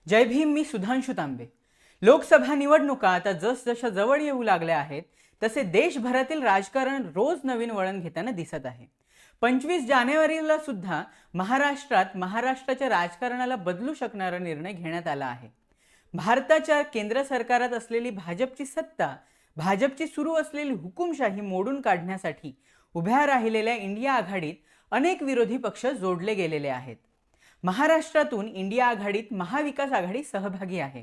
जय भीम. मी सुधांशु तांबे. लोकसभा निवडणुका आता जसजशा जवळ येऊ लागल्या आहेत तसे देशभरातील राजकारण रोज नवीन वळण घेताना दिसत आहे. 25 जानेवारीला सुद्धा महाराष्ट्राच्या राजकारणाला बदलू शकणारा निर्णय घेण्यात आला आहे. भारताच्या केंद्र सरकारात असलेली भाजपची सत्ता, भाजपची सुरू असलेली हुकुमशाही मोडून काढण्यासाठी उभ्या राहिलेल्या इंडिया आघाडीत अनेक विरोधी पक्ष जोडले गेलेले आहेत. महाराष्ट्रातून इंडिया आघाडीत महाविकास आघाडी सहभागी आहे.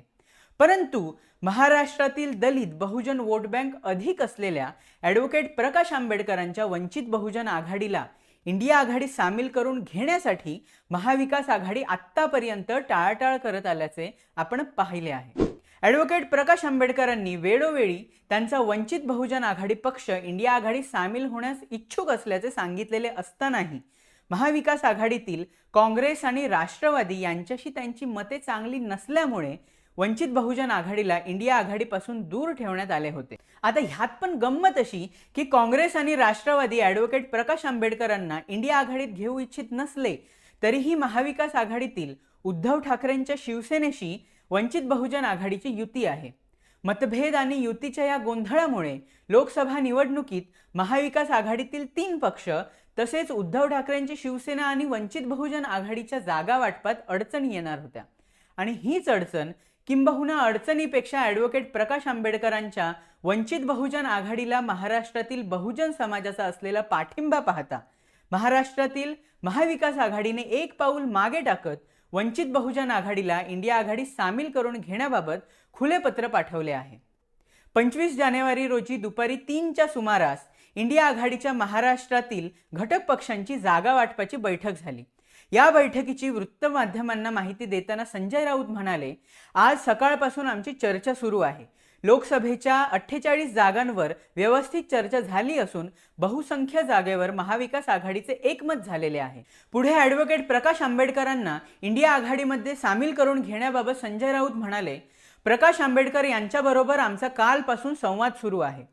परंतु महाराष्ट्रातील दलित बहुजन वोट बँक अधिक असलेल्या ॲडव्होकेट प्रकाश आंबेडकरांच्या वंचित बहुजन आघाडीला इंडिया आघाडीत सामील करून घेण्यासाठी महाविकास आघाडी आत्तापर्यंत टाळाटाळ करत आल्याचे आपण पाहिले आहे. ॲडव्होकेट प्रकाश आंबेडकरांनी वेळोवेळी त्यांचा वंचित बहुजन आघाडी पक्ष इंडिया आघाडीत सामील होण्यास इच्छुक असल्याचे सांगितलेले असतानाही महाविकास आघाडीतील काँग्रेस आणि राष्ट्रवादी यांच्याशी त्यांची मते चांगली नसल्यामुळे वंचित बहुजन आघाडीला इंडिया आघाडीपासून दूर ठेवण्यात आले होते. आता ह्यात पण गंमत अशी की काँग्रेस आणि राष्ट्रवादी ॲडव्होकेट प्रकाश आंबेडकरांना इंडिया आघाडीत घेऊ इच्छित नसले तरीही महाविकास आघाडीतील उद्धव ठाकरेंच्या शिवसेनेशी वंचित बहुजन आघाडीची युती आहे. मतभेद आणि युतीच्या या गोंधळामुळे लोकसभा निवडणुकीत महाविकास आघाडीतील 3 पक्ष तसेच उद्धव ठाकरेंची शिवसेना आणि वंचित बहुजन आघाडीच्या जागा वाटपात अडचणी येणार होत्या. आणि हीच अडचण किंबहुना अडचणीपेक्षा ॲडव्होकेट प्रकाश आंबेडकरांच्या वंचित बहुजन आघाडीला महाराष्ट्रातील बहुजन समाजाचा असलेला पाठिंबा पाहता महाराष्ट्रातील महाविकास आघाडीने एक पाऊल मागे टाकत वंचित बहुजन आघाडीला इंडिया आघाडीत सामील करून घेण्याबाबत खुले पत्र पाठवले आहे. 25 जानेवारी रोजी दुपारी 3च्या सुमारास इंडिया आघाडीच्या महाराष्ट्रातील घटक पक्षांची जागा वाटपाची बैठक झाली. या बैठकीची वृत्तमाध्यमांना माहिती देताना संजय राऊत म्हणाले, आज सकाळपासून आमची चर्चा सुरू आहे. लोकसभेच्या 48 जागांवर व्यवस्थित चर्चा झाली असून बहुसंख्य जागेवर महाविकास आघाडीचे एकमत झालेले आहे. पुढे ॲडव्होकेट प्रकाश आंबेडकरांना इंडिया आघाडीमध्ये सामील करून घेण्याबाबत संजय राऊत म्हणाले, प्रकाश आंबेडकर यांच्याबरोबर आमचा कालपासून संवाद सुरू आहे.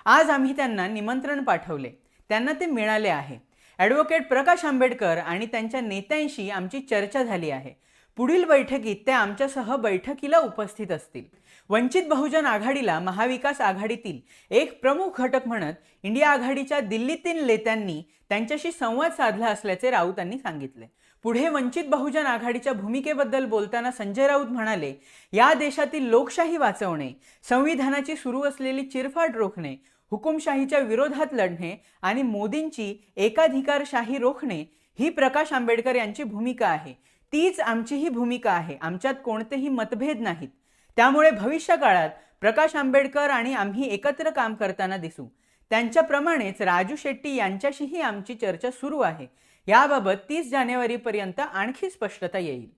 आज आम्ही त्यांना निमंत्रण पाठवले, त्यांना ते मिळाले आहे. ॲडव्होकेट प्रकाश आंबेडकर आणि त्यांच्या नेत्यांशी आमची चर्चा झाली आहे. पुढील बैठकीत ते आमच्यासह बैठकीला उपस्थित असतील. वंचित बहुजन आघाडीला महाविकास आघाडीतील एक प्रमुख घटक म्हणत इंडिया आघाडीच्या दिल्लीतील नेत्यांनी त्यांच्याशी संवाद साधला असल्याचे राऊतांनी सांगितले. पुढे वंचित बहुजन आघाडीच्या भूमिकेबद्दल बोलताना संजय राऊत म्हणाले, या देशातील लोकशाही वाचवणे, संविधानाची सुरू असलेली चिरफाड रोखणे, हुकुमशाहीच्या विरोधात लढणे आणि मोदींची एकाधिकारशाही रोखणे ही प्रकाश आंबेडकर यांची भूमिका आहे. तीच आमचीही भूमिका आहे. आमच्यात कोणतेही मतभेद नाहीत. त्यामुळे भविष्य काळात प्रकाश आंबेडकर आणि आम्ही एकत्र काम करताना दिसू. त्यांच्याप्रमाणेच राजू शेट्टी यांच्याशीही आमची चर्चा सुरू आहे. याबाबत 30 जानेवारीपर्यंत आणखी स्पष्टता येईल.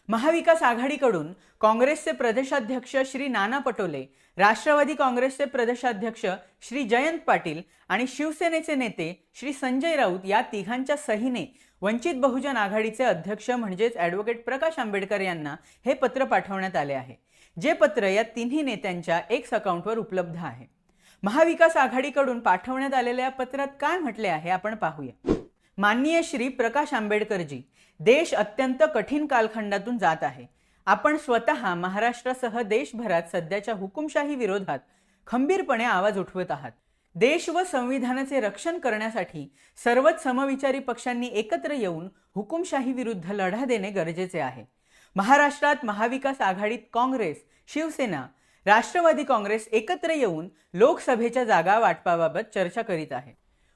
महाविकास आघाडीकडून काँग्रेसचे प्रदेशाध्यक्ष श्री नाना पटोले, राष्ट्रवादी काँग्रेसचे प्रदेशाध्यक्ष श्री जयंत पाटील आणि शिवसेनेचे नेते श्री संजय राऊत या तिघांच्या सहीने वंचित बहुजन आघाडीचे अध्यक्ष म्हणजेच ॲडव्होकेट प्रकाश आंबेडकर यांना हे पत्र पाठवण्यात आले आहे. जे पत्र या तिन्ही नेत्यांच्या एक्स अकाउंटवर उपलब्ध आहे. महाविकास आघाडीकडून पाठवण्यात आलेल्या पत्रात काय म्हटले आहे आपण पाहूया. माननीय श्री प्रकाश आंबेडकरजी, देश अत्यंत कठीण कालखंडातून जात आहे. आपण स्वतः महाराष्ट्रासह देशभरात सध्याच्या हुकुमशाही विरोधात खंबीरपणे आवाज उठवत आहात. देश व संविधानाचे रक्षण करण्यासाठी सर्वच समविचारी पक्षांनी एकत्र येऊन हुकुमशाही विरुद्ध लढा देणे गरजेचे आहे. महाराष्ट्रात महाविकास आघाडीत काँग्रेस, शिवसेना, राष्ट्रवादी काँग्रेस एकत्र येऊन लोकसभेच्या जागा वाटपाबाबत चर्चा करीत आहे.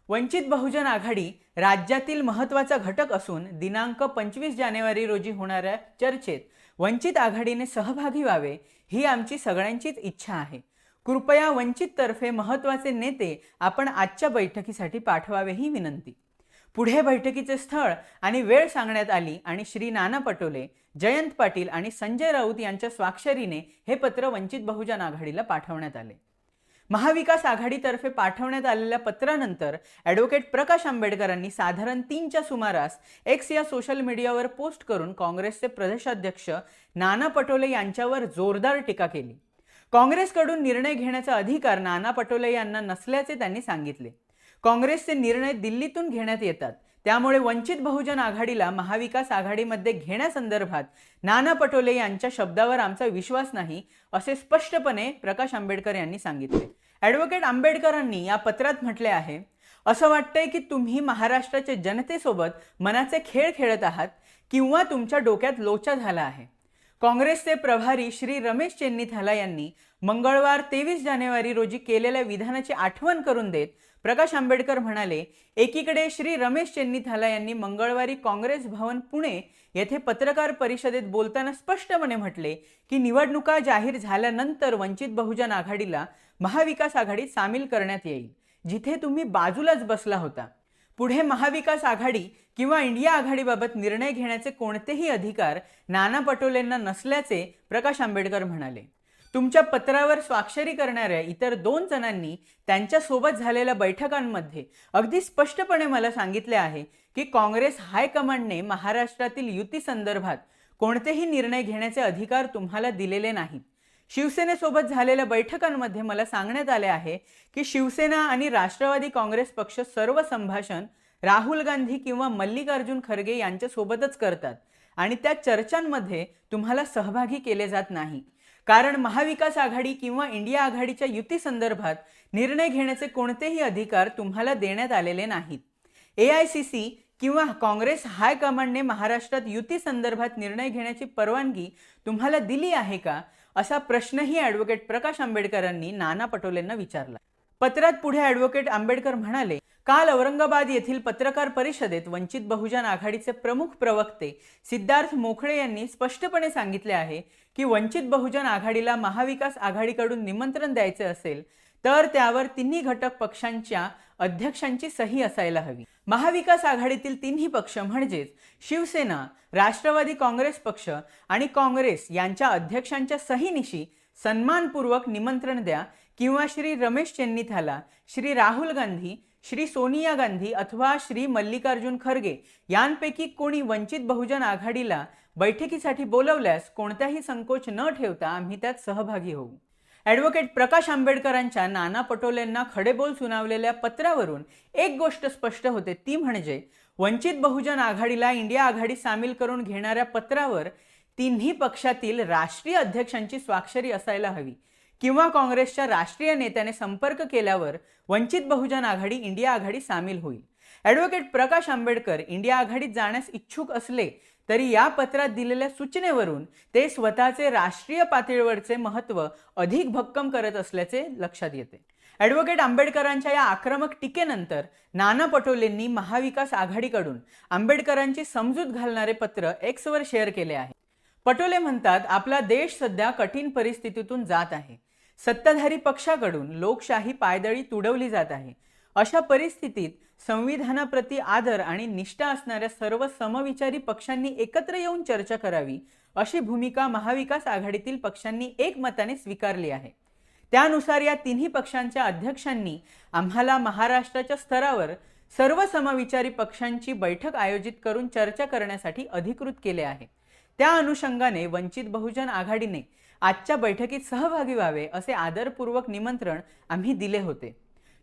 वंचित बहुजन आघाडी राज्यातील महत्त्वाचा घटक असून दिनांक 25 जानेवारी रोजी होणाऱ्या चर्चेत वंचित आघाडीने सहभागी व्हावे ही आमची सगळ्यांचीच इच्छा आहे. कृपया वंचित तर्फे महत्त्वाचे नेते आपण आजच्या बैठकीसाठी पाठवावे ही विनंती. पुढे बैठकीचे स्थळ आणि वेळ सांगण्यात आली आणि श्री नाना पटोले, जयंत पाटील आणि संजय राऊत यांच्या स्वाक्षरीने हे पत्र वंचित बहुजन आघाडीला पाठवण्यात आले. महाविकास आघाडीतर्फे पाठवण्यात आलेल्या पत्रानंतर ॲडव्होकेट प्रकाश आंबेडकरांनी साधारण 3च्या सुमारास एक्स या सोशल मीडियावर पोस्ट करून काँग्रेसचे प्रदेशाध्यक्ष नाना पटोले यांच्यावर जोरदार टीका केली. काँग्रेसकडून निर्णय घेण्याचा अधिकार नाना पटोले यांना नसल्याचे त्यांनी सांगितले. काँग्रेसचे निर्णय दिल्लीतून घेण्यात येतात, त्यामुळे वंचित बहुजन आघाडीला महाविकास आघाडीमध्ये घेण्यासंदर्भात नाना पटोले यांच्या शब्दावर आमचा विश्वास नाही, असे स्पष्टपणे प्रकाश आंबेडकर यांनी सांगितले. ॲडव्होकेट आंबेडकरांनी या पत्रात म्हटले आहे, असं वाटतंय की तुम्ही महाराष्ट्राच्या जनतेसोबत मनाचे खेळ खेळत आहात किंवा तुमच्या डोक्यात लोचा झाला आहे. काँग्रेसचे प्रभारी श्री रमेश चेन्नीथाला यांनी मंगळवार 23 जानेवारी रोजी केलेल्या विधानाची आठवण करून देत प्रकाश आंबेडकर म्हणाले, एकीकडे श्री रमेश चेन्नीथाला यांनी मंगळवारी काँग्रेस भवन पुणे येथे पत्रकार परिषदेत बोलताना स्पष्टपणे म्हटले की निवडणुका जाहीर झाल्यानंतर वंचित बहुजन आघाडीला महाविकास आघाडीत सामील करण्यात येईल, जिथे तुम्ही बाजूलाच बसला होता. पुढे महाविकास आघाडी किंवा इंडिया आघाडीबाबत निर्णय घेण्याचे कोणतेही अधिकार नाना पटोलेंना नसल्याचे प्रकाश आंबेडकर म्हणाले. तुमच्या पत्रावर स्वाक्षरी करणाऱ्या इतर 2 जणांनी त्यांच्या सोबत झालेल्या बैठकांमध्ये अगदी स्पष्टपणे मला सांगितले आहे की काँग्रेस हायकमांडने महाराष्ट्रातील युती संदर्भात कोणतेही निर्णय घेण्याचे अधिकार तुम्हाला दिलेले नाहीत. शिवसेनेसोबत झालेल्या बैठकांमध्ये मला सांगण्यात आले आहे की शिवसेना आणि राष्ट्रवादी काँग्रेस पक्ष सर्व संभाषण राहुल गांधी किंवा मल्लिकार्जुन खरगे यांच्यासोबतच करतात आणि त्या चर्चांमध्ये तुम्हाला सहभागी केले जात नाही, कारण महाविकास आघाडी किंवा इंडिया आघाडीच्या युती संदर्भात निर्णय घेण्याचे कोणतेही अधिकार तुम्हाला देण्यात आलेले नाहीत. AICC किंवा काँग्रेस हायकमांडने महाराष्ट्रात युती संदर्भात निर्णय घेण्याची परवानगी तुम्हाला दिली आहे का, असा प्रश्नही ॲडव्होकेट प्रकाश आंबेडकरांनी नाना पटोलेंना विचारला. पत्रात पुढे ॲडव्होकेट आंबेडकर म्हणाले, काल औरंगाबाद येथील पत्रकार परिषदेत वंचित बहुजन आघाडीचे प्रमुख प्रवक्ते सिद्धार्थ मोखळे यांनी स्पष्टपणे सांगितले आहे की वंचित बहुजन आघाडीला महाविकास आघाडीकडून निमंत्रण द्यायचे असेल तर त्यावर तिन्ही घटक पक्षांच्या अध्यक्षांची सही असायला हवी. महाविकास आघाडीतील तिन्ही पक्ष म्हणजेच शिवसेना, राष्ट्रवादी काँग्रेस पक्ष आणि काँग्रेस यांच्या अध्यक्षांच्या सहीनिशी सन्मानपूर्वक निमंत्रण द्या किंवा श्री रमेश चेन्नीथाला, श्री राहुल गांधी, श्री सोनिया गांधी अथवा श्री मल्लिकार्जुन खरगे यांपैकी कोणी वंचित बहुजन आघाडीला बैठकीसाठी बोलवल्यास कोणताही संकोच न ठेवता आम्ही त्यात सहभागी होऊ. ॲडव्होकेट प्रकाश आंबेडकरांच्या नाना पटोलेंना खडेबोल सुनावलेल्या पत्रावरून एक गोष्ट स्पष्ट होते, ती म्हणजे वंचित बहुजन आघाडीला इंडिया आघाडी सामील करून घेणाऱ्या पत्रावर तिन्ही पक्षातील राष्ट्रीय अध्यक्षांची स्वाक्षरी असायला हवी किंवा काँग्रेसच्या राष्ट्रीय नेत्याने संपर्क केल्यावर वंचित बहुजन आघाडी इंडिया आघाडी सामील होईल. ॲडव्होकेट प्रकाश आंबेडकर इंडिया आघाडीत जाण्यास इच्छुक असले तरी या पत्रात दिलेल्या सूचनेवरून ते स्वतःचे राष्ट्रीय पातळीवरचे महत्त्व अधिक भक्कम करत असल्याचे लक्षात येते. ॲडव्होकेट आंबेडकरांच्या या आक्रमक टीकेनंतर नाना पटोलेंनी महाविकास आघाडीकडून आंबेडकरांची समजूत घालणारे पत्र Xवर शेअर केले आहे. पटोले म्हणतात, आपला देश सध्या कठीण परिस्थितीतून जात आहे. सत्ताधारी पक्षाकडून लोकशाही पायदळी तुडवली जात आहे. अशा परिस्थितीत संविधानाप्रती आदर आणि निष्ठा असणाऱ्या सर्व समविचारी पक्षांनी एकत्र येऊन चर्चा करावी, अशी भूमिका महाविकास आघाडीतील पक्षांनी एकमताने स्वीकारली आहे. त्यानुसार या तिन्ही पक्षांच्या अध्यक्षांनी आम्हाला महाराष्ट्राच्या स्तरावर सर्व समविचारी पक्षांची बैठक आयोजित करून चर्चा करण्यासाठी अधिकृत केले आहे. त्या अनुषंगाने वंचित बहुजन आघाडीने आजच्या बैठकीत सहभागी व्हावे असे आदरपूर्वक निमंत्रण आम्ही दिले होते.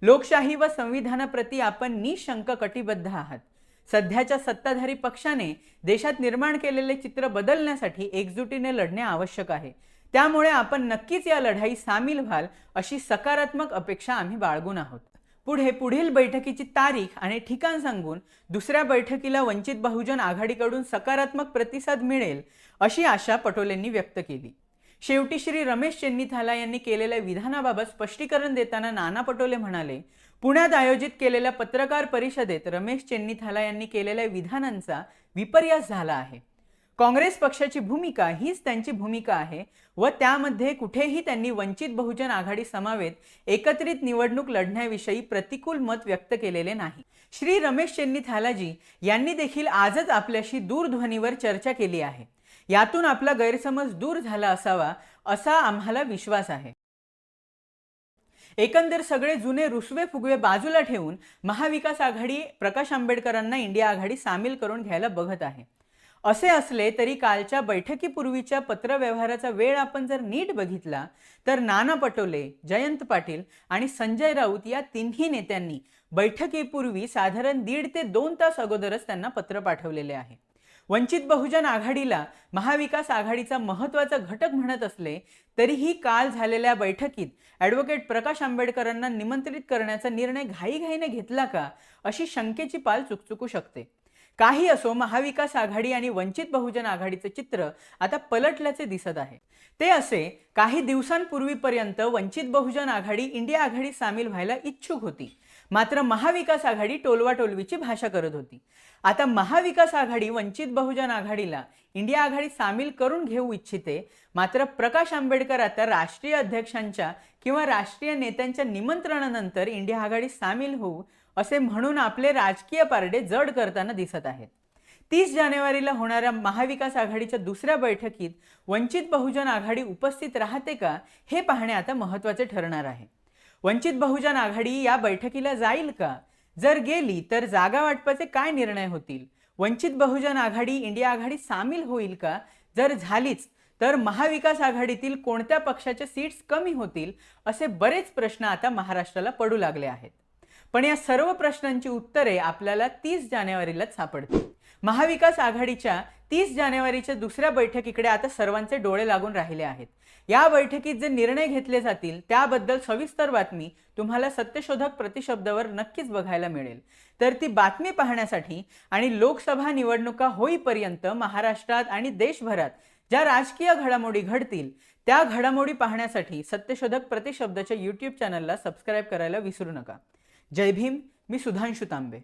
लोकशाही व संविधानाप्रती आपण निशंक कटिबद्ध आहात. सध्याच्या सत्ताधारी पक्षाने देशात निर्माण केलेले चित्र बदलण्यासाठी एकजुटीने लढणे आवश्यक आहे. त्यामुळे आपण नक्कीच या लढाईत सामील व्हाल अशी सकारात्मक अपेक्षा आम्ही बाळगून आहोत. पुढील बैठकीची तारीख आणि ठिकाण सांगून दुसऱ्या बैठकीला वंचित बहुजन आघाडीकडून सकारात्मक प्रतिसाद मिळेल अशी आशा पटोलेंनी व्यक्त केली. शेवटी श्री रमेश चेन्नीथाला यांनी केलेल्या विधानाबाबत स्पष्टीकरण देताना नाना पटोले म्हणाले, पुण्यात आयोजित केलेल्या पत्रकार परिषदेत रमेश चेन्नीथाला यांनी केलेल्या विधानांचा विपर्यास झाला आहे. काँग्रेस पक्षाची भूमिका हीच त्यांची भूमिका आहे व त्यामध्ये कुठेही त्यांनी वंचित बहुजन आघाडी समवेत एकत्रित निवडणूक लढण्याविषयी प्रतिकूल मत व्यक्त केलेले नाही. श्री रमेश चेन्नीथालाजी यांनी देखील आजच आपल्याशी दूरध्वनीवर चर्चा केली आहे. यातून आपला गैरसमज दूर झाला असावा असा आम्हाला विश्वास आहे. एकंदर सगळे जुने रुसवे फुगवे बाजूला ठेवून महाविकास आघाडी प्रकाश आंबेडकरांना इंडिया आघाडी सामील करून घ्यायला बघत आहे. असे असले तरी कालच्या बैठकीपूर्वीच्या पत्रव्यवहाराचा वेळ आपण जर नीट बघितला तर नाना पटोले, जयंत पाटील आणि संजय राऊत या तिन्ही नेत्यांनी बैठकीपूर्वी साधारण 1.5 ते 2 तास अगोदरच त्यांना पत्र पाठवलेले आहे. वंचित बहुजन आघाडीला महाविकास आघाडीचा महत्त्वाचा घटक म्हणत असले तरीही काल झालेल्या बैठकीत ॲडव्होकेट प्रकाश आंबेडकरांना निमंत्रित करण्याचा निर्णय घाईघाईने घेतला का, अशी शंकेची पाल चुकचुकू शकते. काही असो, महाविकास आघाडी आणि वंचित बहुजन आघाडीचे चित्र आता पलटल्याचे दिसत आहे. ते असे, काही दिवसांपूर्वीपर्यंत वंचित बहुजन आघाडी इंडिया आघाडीत सामील व्हायला इच्छुक होती, मात्र महाविकास आघाडी टोलवाटोलवीची भाषा करत होती. आता महाविकास आघाडी वंचित बहुजन आघाडीला इंडिया आघाडीत सामील करून घेऊ इच्छिते, मात्र प्रकाश आंबेडकर आता राष्ट्रीय अध्यक्षांच्या किंवा राष्ट्रीय नेत्यांच्या निमंत्रणानंतर इंडिया आघाडीत सामील होऊ असे म्हणून आपले राजकीय पारडे जड करताना दिसत आहेत. 30 जानेवारीला होणाऱ्या महाविकास आघाडीच्या दुसऱ्या बैठकीत वंचित बहुजन आघाडी उपस्थित राहते का, हे पाहणे आता महत्त्वाचे ठरणार आहे. वंचित बहुजन आघाडी या बैठकीला जाईल का? जर गेली तर जागा वाटपाचे काय निर्णय होतील? वंचित बहुजन आघाडी इंडिया आघाडीत सामील होईल का? जर झालीच तर महाविकास आघाडीतील कोणत्या पक्षाचे सीट्स कमी होतील? असे बरेच प्रश्न आता महाराष्ट्राला पडू लागले आहेत. पण या सर्व प्रश्नांची उत्तरे आपल्याला 30 जानेवारीलाच सापडतील. महाविकास आघाडीच्या 30 जानेवारीच्या दुसऱ्या बैठकीकडे आता सर्वांचे डोळे लागून राहिले आहेत. या बैठकीत जे निर्णय घेतले जातील त्याबद्दल सविस्तर बातमी तुम्हाला सत्यशोधक प्रतिशब्दावर नक्कीच बघायला मिळेल. तर ती बातमी पाहण्यासाठी आणि लोकसभा निवडणुका होईपर्यंत महाराष्ट्रात आणि देशभरात ज्या राजकीय घडामोडी घडतील त्या घडामोडी पाहण्यासाठी सत्यशोधक प्रतिशब्दाच्या YouTube चॅनलला सबस्क्राईब करायला विसरू नका. जय भीम. मी सुधांशु तांबे.